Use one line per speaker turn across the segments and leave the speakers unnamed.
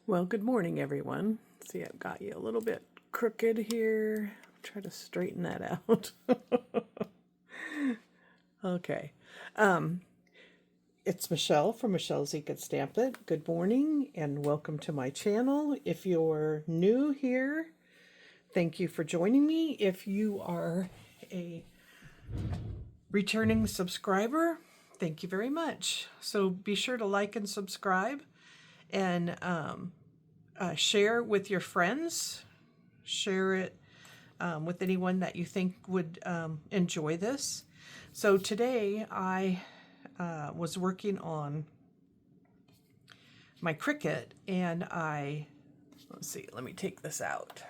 Well, good morning, everyone. See, I've got you a little bit crooked here. Try to straighten that out. Okay. It's Michelle from michelesinkitstampit. Good morning and welcome to my channel. If you're new here, thank you for joining me. If you are a returning subscriber, thank you very much. So be sure to like and subscribe and share with your friends. Share it with anyone that you think would enjoy this. So today I was working on my Cricut and let's see, let me take this out.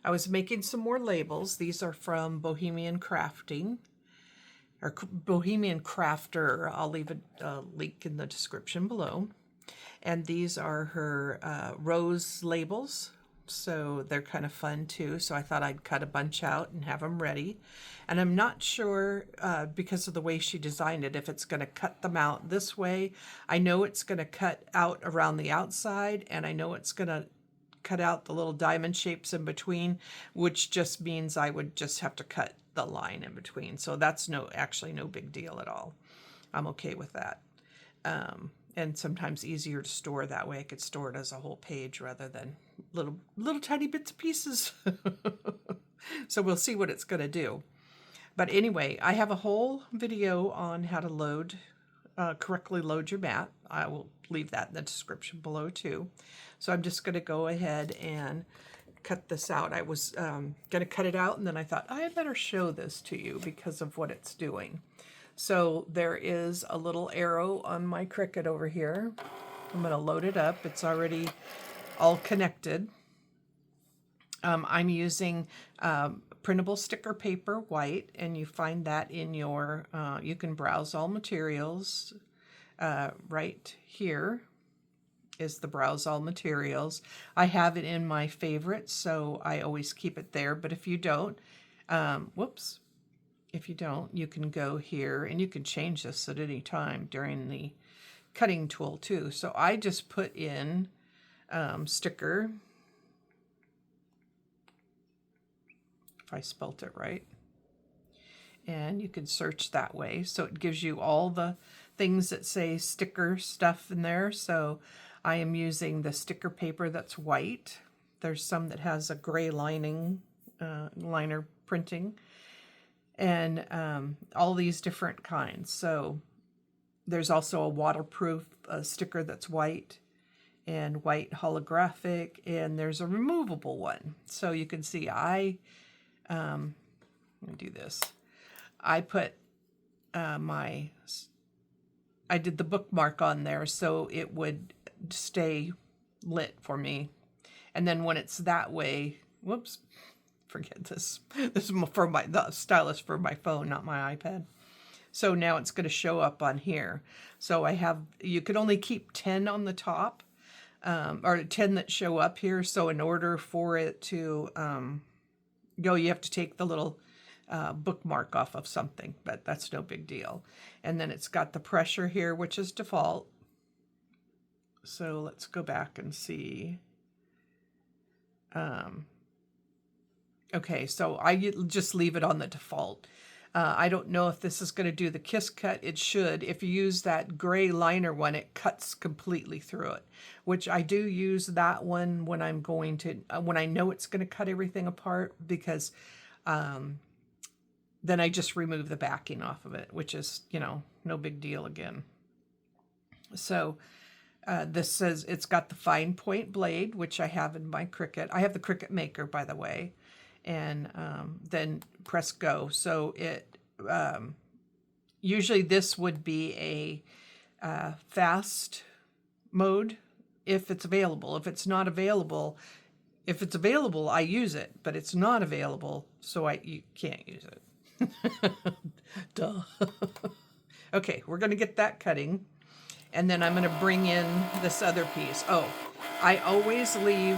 I was making some more labels. These are from Bohemian Crafting, or Bohemian Crafter. I'll leave a link in the description below. And these are her rose labels, so they're kind of fun too. So I thought I'd cut a bunch out and have them ready. And I'm not sure, because of the way she designed it, if it's going to cut them out this way. I know it's going to cut out around the outside, and I know it's going to cut out the little diamond shapes in between, which just means I would just have to cut the line in between. So that's actually no big deal at all. I'm okay with that. And sometimes easier to store that way. I could store it as a whole page rather than little tiny bits and pieces. So we'll see what it's going to do. But anyway, I have a whole video on how to correctly load your mat. I will leave that in the description below too. So I'm just going to go ahead and cut this out. I was going to cut it out, and then I thought I had better show this to you because of what it's doing. So there is a little arrow on my Cricut over here. I'm going to load it up. It's already all connected. I'm using printable sticker paper, white, and you find that in your, you can browse all materials. Right here is the browse all materials. I have it in my favorites, so I always keep it there. But if you don't, if you don't, you can go here and you can change this at any time during the cutting tool too. So I just put in sticker, if I spelt it right, and you can search that way. So it gives you all the things that say sticker stuff in there. So I am using the sticker paper that's white. There's some that has a gray lining, liner printing, and all these different kinds. So there's also a waterproof sticker that's white and white holographic, and there's a removable one. So you can see let me do this. I put I did the bookmark on there so it would stay lit for me. And then when it's that way, whoops, forget this. This is for the stylus for my phone, not my iPad. So now it's going to show up on here. So you could only keep 10 on the top, or 10 that show up here. So in order for it to go, you have to take the little bookmark off of something, but that's no big deal. And then it's got the pressure here, which is default. So let's go back and see. Okay, so I just leave it on the default. I don't know if this is going to do the kiss cut. It should. If you use that gray liner one, it cuts completely through it, which I do use that one when I'm going to, when I know it's going to cut everything apart, because then I just remove the backing off of it, which is, no big deal again. So this says it's got the fine point blade, which I have in my Cricut. I have the Cricut Maker, by the way. And then press go. So it usually this would be a fast mode if it's available. If it's not available, I use it, but it's not available, so you can't use it. Duh. Okay, we're going to get that cutting, and then I'm going to bring in this other piece. Oh, I always leave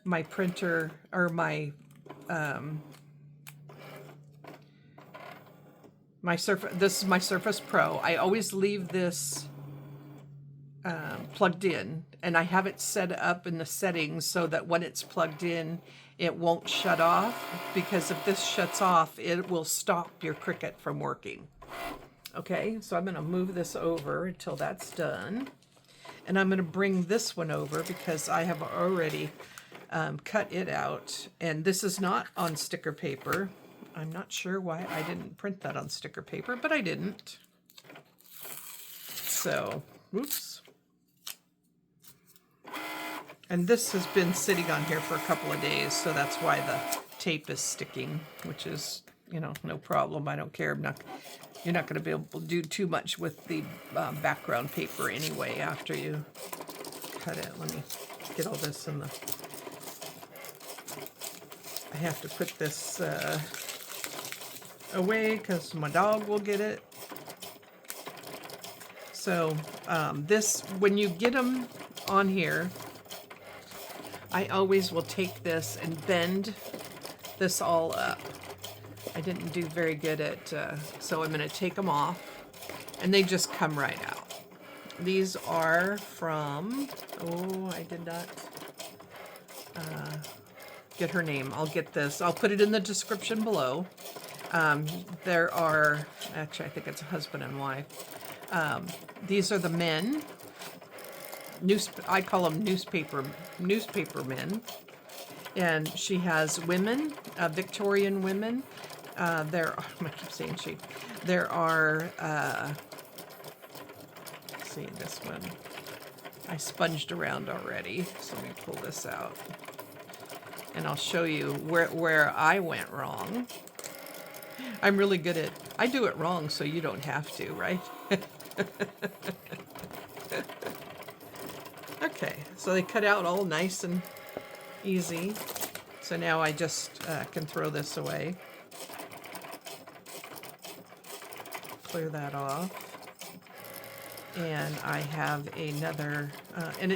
my printer, or my Surface. This is my Surface Pro. I always leave this plugged in, and I have it set up in the settings so that when it's plugged in, it won't shut off, because if this shuts off, it will stop your Cricut from working. Okay, so I'm going to move this over until that's done, and I'm going to bring this one over because I have already cut it out, and this is not on sticker paper. I'm not sure why I didn't print that on sticker paper, but I didn't. So, oops. And this has been sitting on here for a couple of days, so that's why the tape is sticking, which is, you know, no problem. I don't care. You're not going to be able to do too much with the background paper anyway after you cut it. Let me get all this in the... I have to put this away because my dog will get it. So this, when you get them on here, I always will take this and bend this all up. I didn't do very good at, so I'm going to take them off, and they just come right out. These are from, oh, I did not get her name. I'll get this. I'll put it in the description below. There are, actually I think it's a husband and wife. These are the men. I call them newspaper men. And she has women, Victorian women. I keep saying she. There are, let's see, this one. I sponged around already, so let me pull this out. And I'll show you where I went wrong. I'm really good at, I do it wrong so you don't have to, right? Okay, so they cut out all nice and easy. So now I just can throw this away. Clear that off. And I have another, and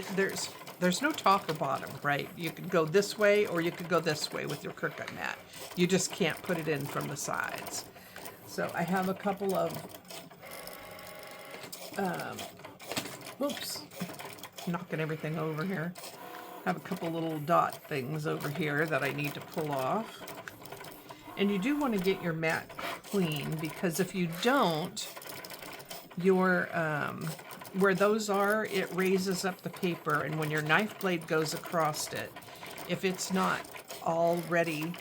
there's no top or bottom, right? You could go this way or you could go this way with your Cricut mat. You just can't put it in from the sides. So I have a couple of, whoops, knocking everything over here. I have a couple little dot things over here that I need to pull off. And you do want to get your mat clean, because if you don't, your where those are, it raises up the paper, and when your knife blade goes across it, if it's not already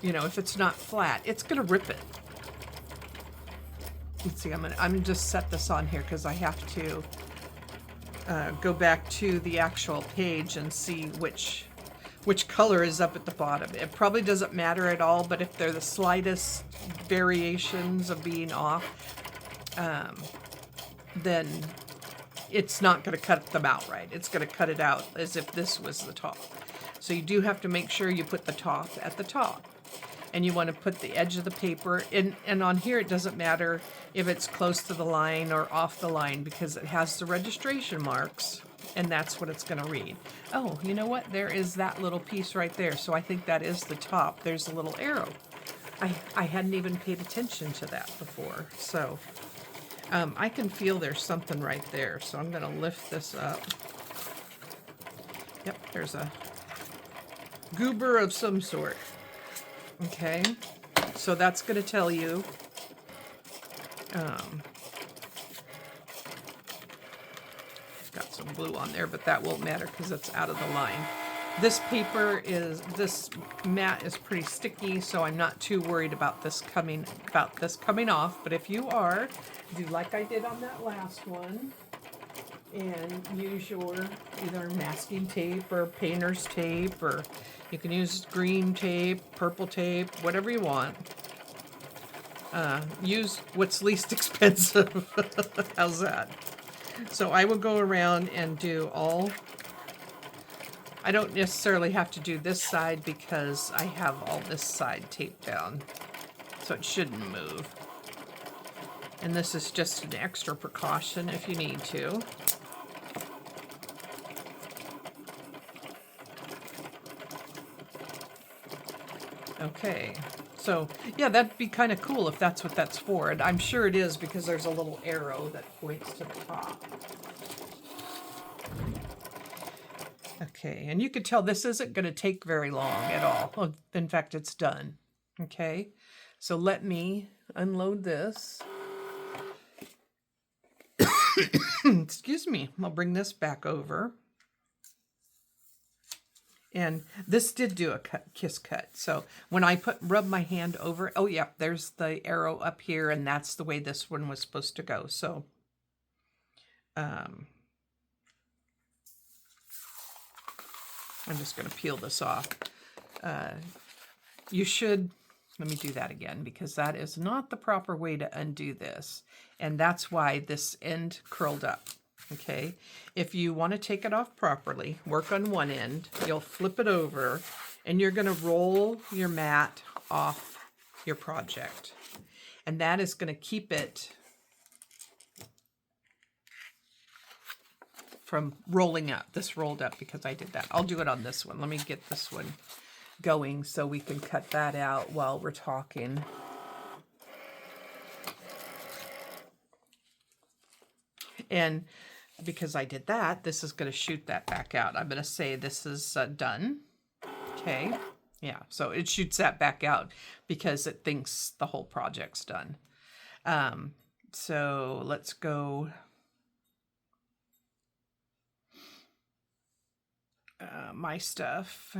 you know, if it's not flat, it's gonna rip it. Let's see, I'm gonna just set this on here because I have to go back to the actual page and see which color is up at the bottom. It probably doesn't matter at all, but if they're the slightest variations of being off, then it's not going to cut them out right. It's going to cut it out as if this was the top. So you do have to make sure you put the top at the top. And you want to put the edge of the paper in, and on here it doesn't matter if it's close to the line or off the line, because it has the registration marks, and that's what it's going to read. Oh, you know what? There is that little piece right there. So I think that is the top. There's a little arrow. I hadn't even paid attention to that before. So I can feel there's something right there. So I'm going to lift this up. Yep, there's a goober of some sort. Okay, so that's going to tell you got some glue on there, but that won't matter because it's out of the line. This mat is pretty sticky, so I'm not too worried about this coming off. But if you are, do like I did on that last one, and use your either masking tape or painter's tape, or you can use green tape, purple tape, whatever you want. Use what's least expensive. How's that? So I will go around and do all. I don't necessarily have to do this side because I have all this side taped down, so it shouldn't move. And this is just an extra precaution if you need to. Okay, So yeah, that'd be kind of cool if that's what that's for. And I'm sure it is because there's a little arrow that points to the top. Okay, and you can tell this isn't going to take very long at all. Well, in fact, it's done. Okay, so let me unload this. Excuse me, I'll bring this back over. And this did do a kiss cut. So when I rub my hand over, oh yeah, there's the arrow up here, and that's the way this one was supposed to go. So I'm just going to peel this off. You should, let me do that again, because that is not the proper way to undo this. And that's why this end curled up. Okay, if you want to take it off properly, work on one end, you'll flip it over, and you're going to roll your mat off your project. And that is going to keep it from rolling up. This rolled up because I did that. I'll do it on this one. Let me get this one going so we can cut that out while we're talking. And because I did that, this is going to shoot that back out. I'm going to say this is done. Okay. Yeah, so it shoots that back out because it thinks the whole project's done. So let's go. My stuff.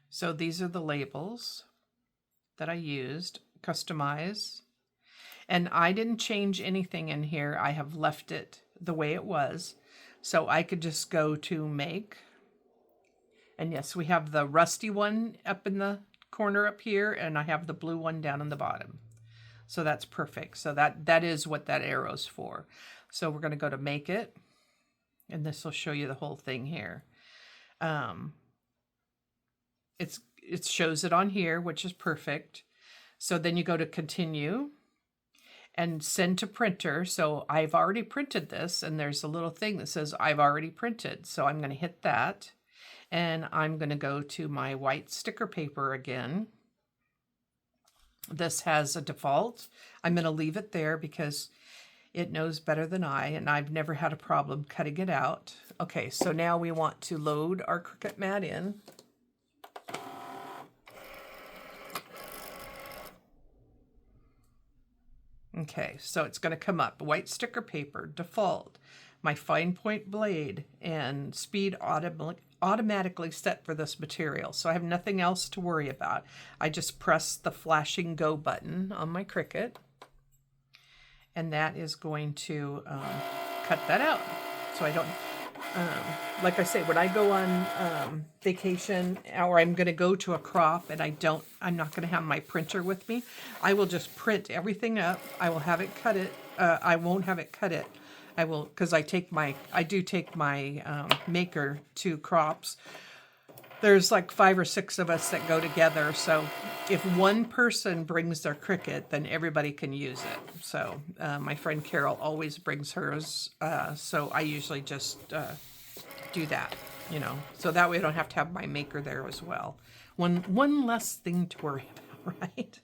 So these are the labels that I used. Customize. And I didn't change anything in here. I have left it the way it was. So I could just go to make. And yes, we have the rusty one up in the corner up here, and I have the blue one down in the bottom. So that's perfect. So that is what that arrow's for. So we're going to go to make it. And this will show you the whole thing here. It shows it on here, which is perfect. So then you go to continue and send to printer. So I've already printed this, and there's a little thing that says I've already printed. So I'm going to hit that, and I'm going to go to my white sticker paper again. This has a default. I'm going to leave it there because it knows better than I, and I've never had a problem cutting it out. Okay, so now we want to load our Cricut mat in. Okay, so it's going to come up, white sticker paper, default, my fine point blade, and speed automatically set for this material. So I have nothing else to worry about. I just press the flashing go button on my Cricut, and that is going to cut that out. So I don't, like I say, when I go on vacation, or I'm going to go to a crop and I'm not going to have my printer with me, I will just print everything up. I will have it cut it. I won't have it cut it. I will, because I do take my maker to crops. There's like 5 or 6 of us that go together. So if one person brings their Cricut, then everybody can use it. So my friend Carol always brings hers. So I usually just do that, you know. So that way I don't have to have my maker there as well. One less thing to worry about, right?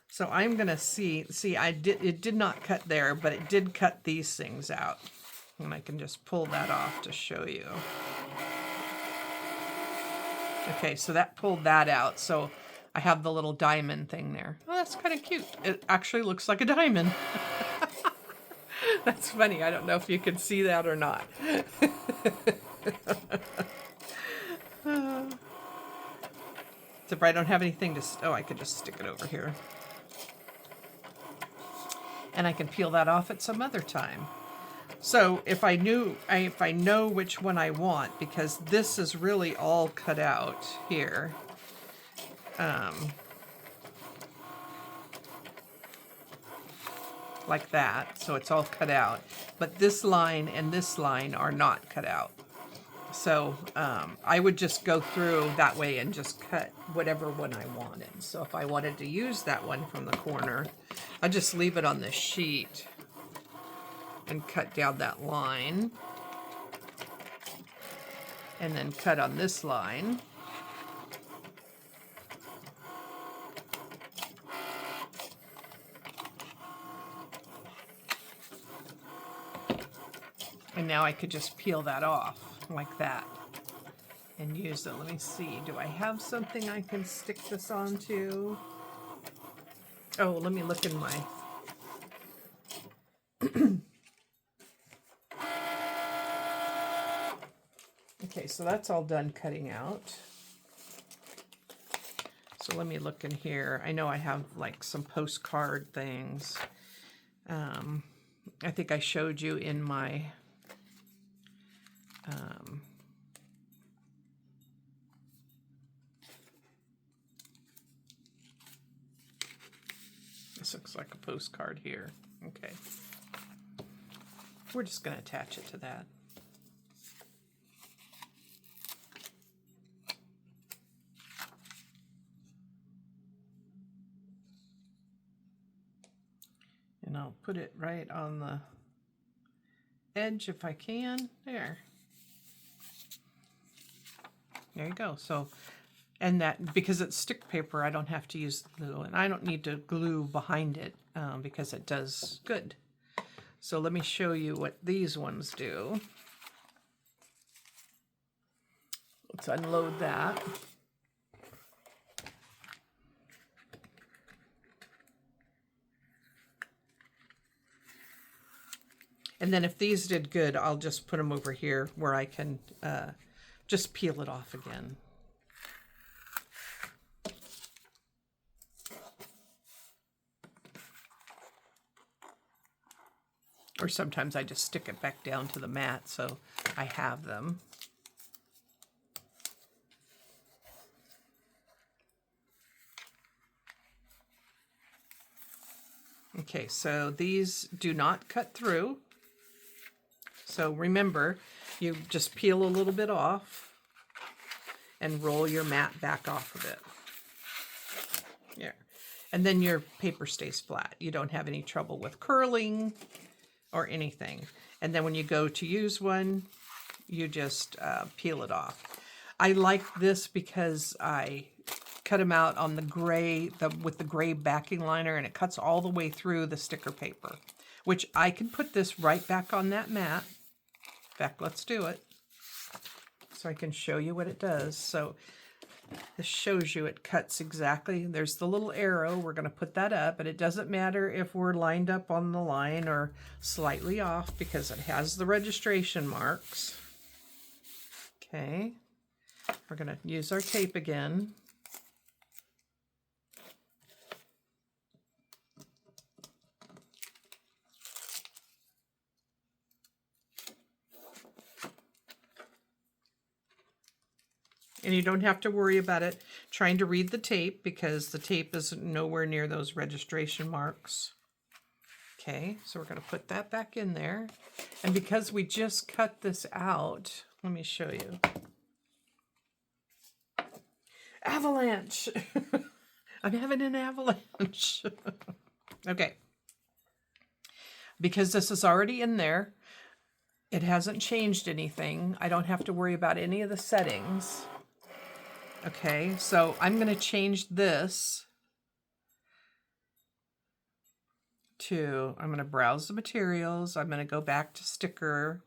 So I'm going to see, it did not cut there, but it did cut these things out. And I can just pull that off to show you. Okay, so that pulled that out. So I have the little diamond thing there. Oh, that's kind of cute. It actually looks like a diamond. That's funny. I don't know if you can see that or not. So if I don't have anything to, oh, I could just stick it over here. And I can peel that off at some other time. So if I know which one I want, because this is really all cut out here. Like that, so it's all cut out. But this line and this line are not cut out. So I would just go through that way and just cut whatever one I wanted. So if I wanted to use that one from the corner, I just leave it on the sheet and cut down that line. and then cut on this line. And now I could just peel that off like that and use it. Let me see, do I have something I can stick this onto? Oh, let me look in my... Okay, so that's all done cutting out. So let me look in here. I know I have like some postcard things. I think I showed you in my this looks like a postcard here. Okay. We're just going to attach it to that. And I'll put it right on the edge if I can. There. There you go. So, and that, because it's stick paper, I don't have to use glue, and I don't need to glue behind it because it does good. So let me show you what these ones do. Let's unload that. And then if these did good, I'll just put them over here where I can just peel it off again. Or sometimes I just stick it back down to the mat so I have them. Okay, so these do not cut through. So remember, you just peel a little bit off and roll your mat back off of it. Yeah. And then your paper stays flat. You don't have any trouble with curling or anything. And then when you go to use one, you just peel it off. I like this because I cut them out on the gray, with the gray backing liner, and it cuts all the way through the sticker paper, which I can put this right back on that mat. In fact, let's do it so I can show you what it does. So this shows you it cuts exactly. There's the little arrow. We're going to put that up, and it doesn't matter if we're lined up on the line or slightly off because it has the registration marks. Okay, we're going to use our tape again. And you don't have to worry about it trying to read the tape because the tape is nowhere near those registration marks. Okay, so we're going to put that back in there. And because we just cut this out, let me show you. Avalanche! I'm having an avalanche. Okay. Because this is already in there, it hasn't changed anything. I don't have to worry about any of the settings. Okay, so I'm going to change this to, I'm going to browse the materials. I'm going to go back to sticker.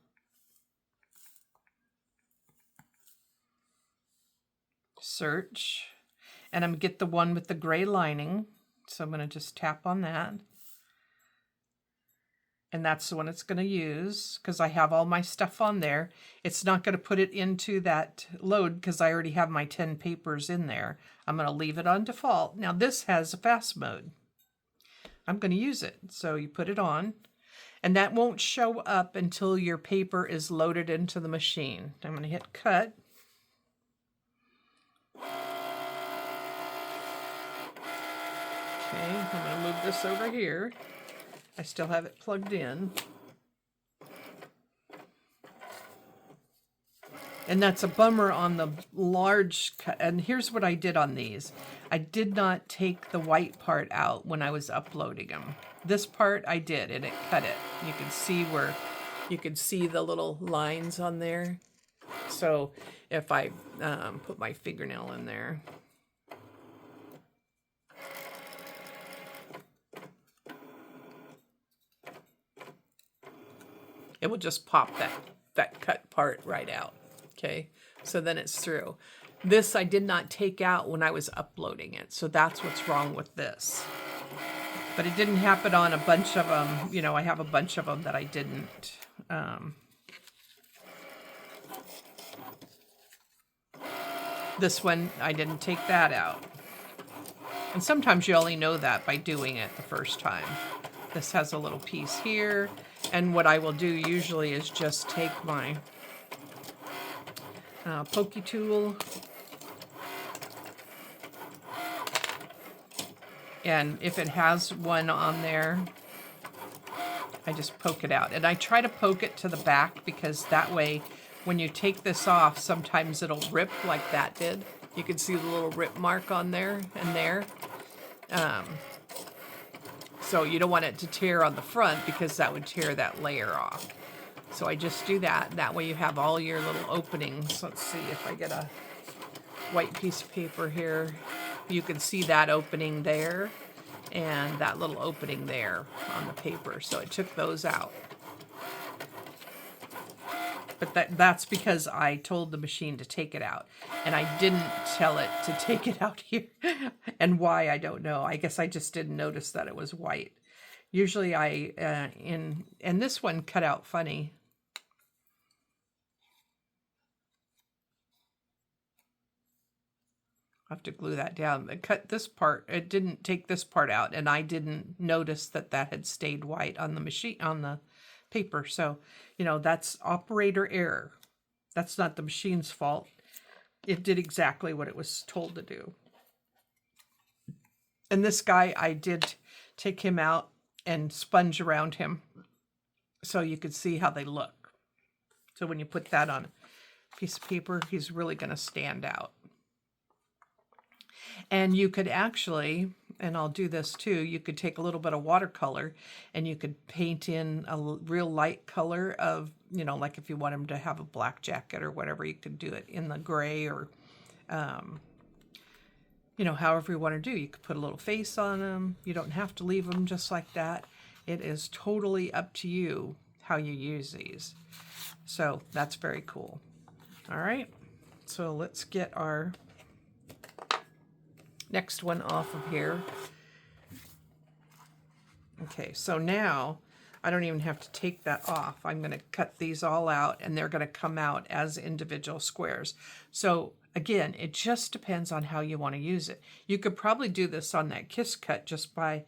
Search. And I'm going to get the one with the gray lining. So I'm going to just tap on that. And that's the one it's going to use because I have all my stuff on there. It's not going to put it into that load because I already have my 10 papers in there. I'm going to leave it on default. Now this has a fast mode. I'm going to use it. So you put it on, and that won't show up until your paper is loaded into the machine. I'm going to hit cut. Okay, I'm going to move this over here. I still have it plugged in. And that's a bummer on the large cut. And here's what I did on these. I did not take the white part out when I was uploading them. This part I did, and it cut it. You can see where, you can see the little lines on there. So if I put my fingernail in there, it will just pop that cut part right out. Okay, so then it's through. This I did not take out when I was uploading it, so that's what's wrong with this. But it didn't happen on a bunch of them. You know, I have a bunch of them that I didn't. This one, I didn't take that out. And sometimes you only know that by doing it the first time. This has a little piece here. And what I will do usually is just take my pokey tool and if it has one on there, I just poke it out. And I try to poke it to the back because that way when you take this off, sometimes it'll rip like that did. You can see the little rip mark on there and there. So you don't want it to tear on the front because that would tear that layer off. So I just do that. That way you have all your little openings. Let's see if I get a white piece of paper here. You can see that opening there and that little opening there on the paper. So I took those out. But that's because I told the machine to take it out. And I didn't tell it to take it out here. And why, I don't know. I guess I just didn't notice that it was white. Usually and this one cut out funny. I have to glue that down. It cut this part. It didn't take this part out. And I didn't notice that that had stayed white on the machine, on the paper. So, you know, that's operator error. That's not the machine's fault. It did exactly what it was told to do. And this guy, I did take him out and sponge around him so you could see how they look. So when you put that on a piece of paper, he's really going to stand out. And you could actually, and I'll do this too, you could take a little bit of watercolor and you could paint in a real light color of, you know, like if you want him to have a black jacket or whatever, you could do it in the gray or, you know, however you want to do. You could put a little face on him. You don't have to leave them just like that. It is totally up to you how you use these. So that's very cool. All right. So let's get our next one off of here. Okay, so now I don't even have to take that off. I'm going to cut these all out and they're going to come out as individual squares. So again, it just depends on how you want to use it. You could probably do this on that kiss cut just by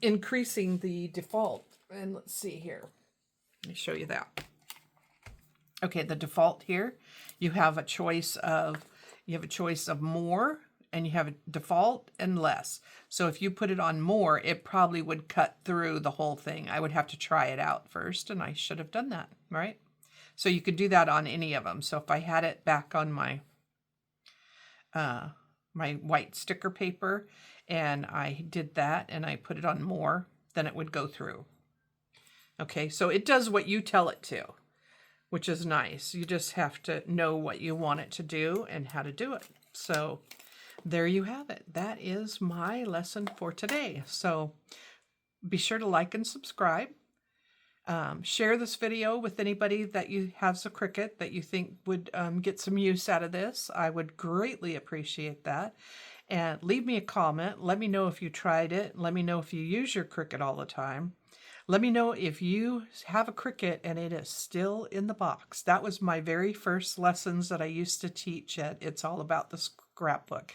increasing the default. And let's see here. Let me show you that. Okay, the default here, you have a choice of more, and you have a default and less. So if you put it on more, it probably would cut through the whole thing. I would have to try it out first, and I should have done that, right? So you could do that on any of them. So if I had it back on my my white sticker paper, and I did that, and I put it on more, then it would go through. Okay, so it does what you tell it to, which is nice. You just have to know what you want it to do and how to do it. So there you have it. That is my lesson for today. So be sure to like and subscribe. Share this video with anybody that you has a Cricut that you think would get some use out of this. I would greatly appreciate that. And leave me a comment. Let me know if you tried it. Let me know if you use your Cricut all the time. Let me know if you have a Cricut and it is still in the box. That was my very first lessons that I used to teach at It's All About the Scrapbook.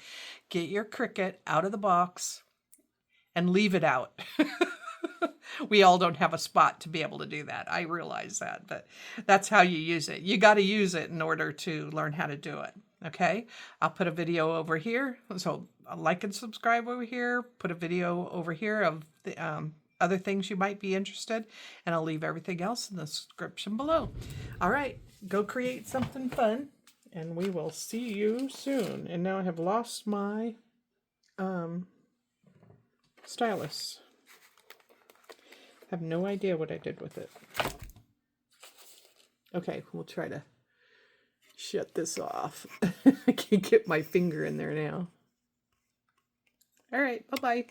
Get your Cricut out of the box and leave it out. We all don't have a spot to be able to do that. I realize that, but that's how you use it. You got to use it in order to learn how to do it. Okay, I'll put a video over here. So like and subscribe over here. Put a video over here of the other things you might be interested, and I'll leave everything else in the description below. All right, go create something fun, and we will see you soon. And now I have lost my stylus. I have no idea what I did with it. Okay, we'll try to shut this off. I can't get my finger in there now. All right, bye-bye.